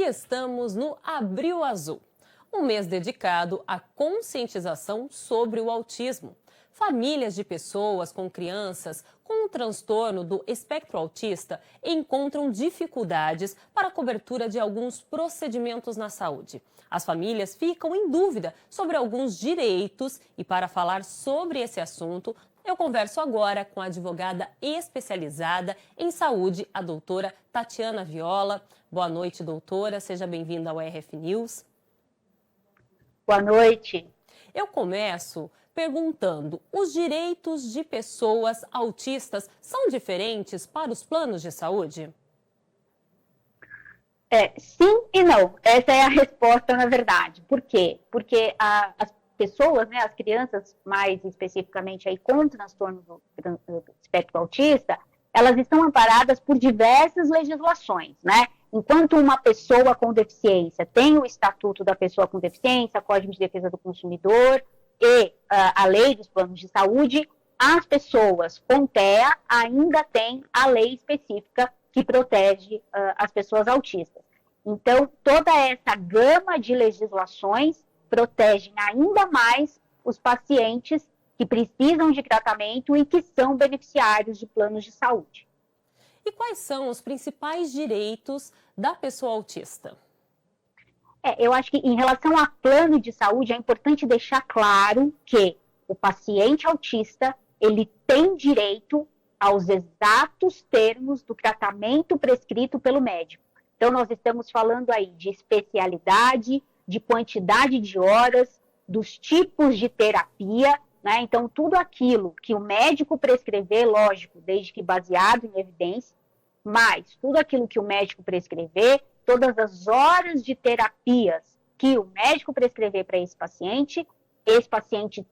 estamos no Abril Azul, um mês dedicado à conscientização sobre o autismo. Famílias de pessoas com crianças com um transtorno do espectro autista encontram dificuldades para a cobertura de alguns procedimentos na saúde. As famílias ficam em dúvida sobre alguns direitos e, para falar sobre esse assunto, eu converso agora com a advogada especializada em saúde, a doutora Tatiana Viola. Boa noite, doutora. Seja bem-vinda ao RF News. Boa noite. Eu começo perguntando, os direitos de pessoas autistas são diferentes para os planos de saúde? Sim e não. Essa é a resposta, na verdade. Por quê? Porque as pessoas, né, as crianças, mais especificamente aí com transtorno do espectro autista, elas estão amparadas por diversas legislações, né? Enquanto uma pessoa com deficiência tem o Estatuto da Pessoa com Deficiência, Código de Defesa do Consumidor e a Lei dos Planos de Saúde, as pessoas com TEA ainda têm a lei específica que protege as pessoas autistas. Então, toda essa gama de legislações protegem ainda mais os pacientes que precisam de tratamento e que são beneficiários de planos de saúde. E quais são os principais direitos da pessoa autista? Eu acho que em relação a plano de saúde é importante deixar claro que o paciente autista, ele tem direito aos exatos termos do tratamento prescrito pelo médico. Então, nós estamos falando aí de especialidade, de quantidade de horas, dos tipos de terapia, né? Então, tudo aquilo que o médico prescrever, lógico, desde que baseado em evidência, mas tudo aquilo que o médico prescrever, todas as horas de terapias que o médico prescrever para esse paciente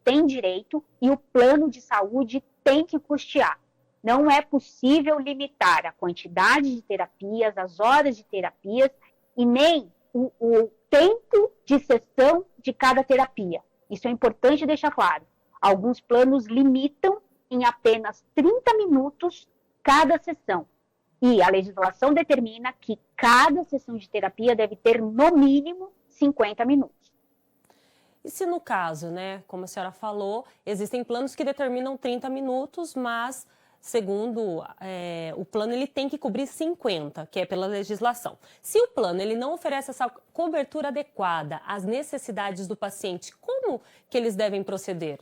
tem direito e o plano de saúde tem que custear. Não é possível limitar a quantidade de terapias, as horas de terapias e nem o tempo de sessão de cada terapia. Isso é importante deixar claro. Alguns planos limitam em apenas 30 minutos cada sessão. E a legislação determina que cada sessão de terapia deve ter, no mínimo, 50 minutos. E se no caso, né, como a senhora falou, existem planos que determinam 30 minutos, mas, segundo o plano, ele tem que cobrir 50, que é pela legislação. Se o plano ele não oferece essa cobertura adequada às necessidades do paciente, como que eles devem proceder?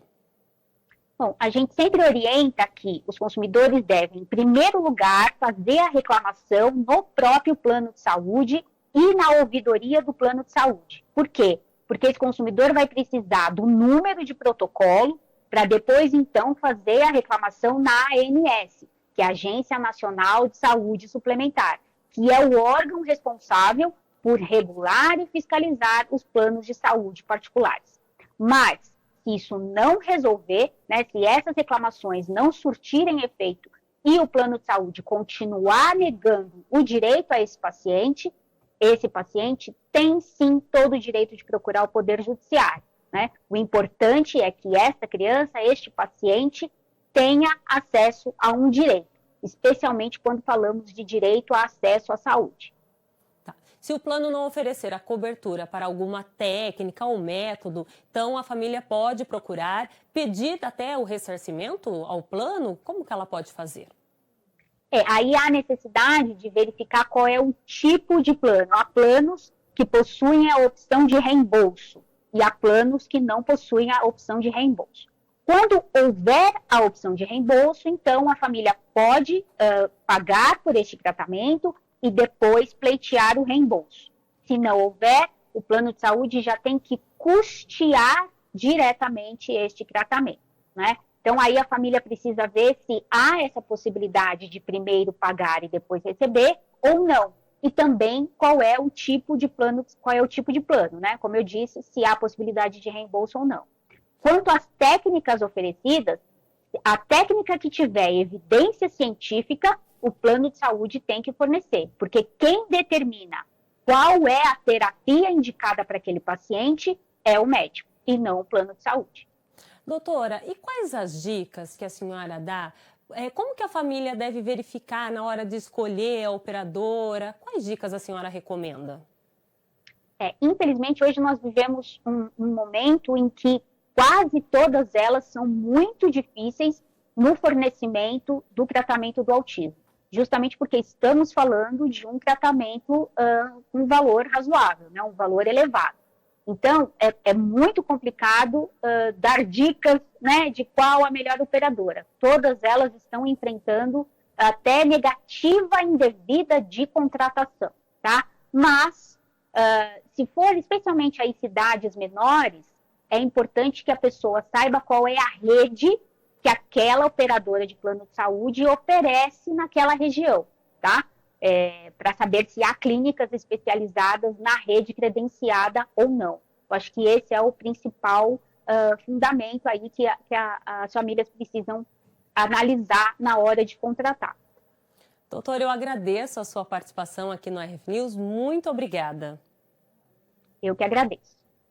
Bom, a gente sempre orienta que os consumidores devem, em primeiro lugar, fazer a reclamação no próprio plano de saúde e na ouvidoria do plano de saúde. Por quê? Porque esse consumidor vai precisar do número de protocolo para depois, então, fazer a reclamação na ANS, que é a Agência Nacional de Saúde Suplementar, que é o órgão responsável por regular e fiscalizar os planos de saúde particulares. Mas, se isso não resolver, né, se essas reclamações não surtirem efeito e o plano de saúde continuar negando o direito a esse paciente tem sim todo o direito de procurar o Poder Judiciário, né? O importante é que esta criança, este paciente, tenha acesso a um direito, especialmente quando falamos de direito a acesso à saúde. Se o plano não oferecer a cobertura para alguma técnica ou método, então a família pode procurar, pedir até o ressarcimento ao plano? Como que ela pode fazer? Aí há necessidade de verificar qual é o tipo de plano. Há planos que possuem a opção de reembolso e há planos que não possuem a opção de reembolso. Quando houver a opção de reembolso, então a família pode pagar por este tratamento e depois pleitear o reembolso. Se não houver, o plano de saúde já tem que custear diretamente este tratamento, né? Então, aí a família precisa ver se há essa possibilidade de primeiro pagar e depois receber ou não. E também qual é o tipo de plano, né? Como eu disse, se há possibilidade de reembolso ou não. Quanto às técnicas oferecidas, a técnica que tiver evidência científica, o plano de saúde tem que fornecer, porque quem determina qual é a terapia indicada para aquele paciente é o médico e não o plano de saúde. Doutora, e quais as dicas que a senhora dá? Como que a família deve verificar na hora de escolher a operadora? Quais dicas a senhora recomenda? Infelizmente, hoje nós vivemos um momento em que quase todas elas são muito difíceis no fornecimento do tratamento do autismo, justamente porque estamos falando de um tratamento com um valor razoável, né, um valor elevado. Então, é muito complicado dar dicas, né, de qual a melhor operadora. Todas elas estão enfrentando até negativa indevida de contratação, tá? Mas, se for especialmente aí cidades menores, é importante que a pessoa saiba qual é a rede que aquela operadora de plano de saúde oferece naquela região, tá? Para saber se há clínicas especializadas na rede credenciada ou não. Eu acho que esse é o principal fundamento aí que as famílias precisam analisar na hora de contratar. Doutor, eu agradeço a sua participação aqui no RF News. Muito obrigada. Eu que agradeço.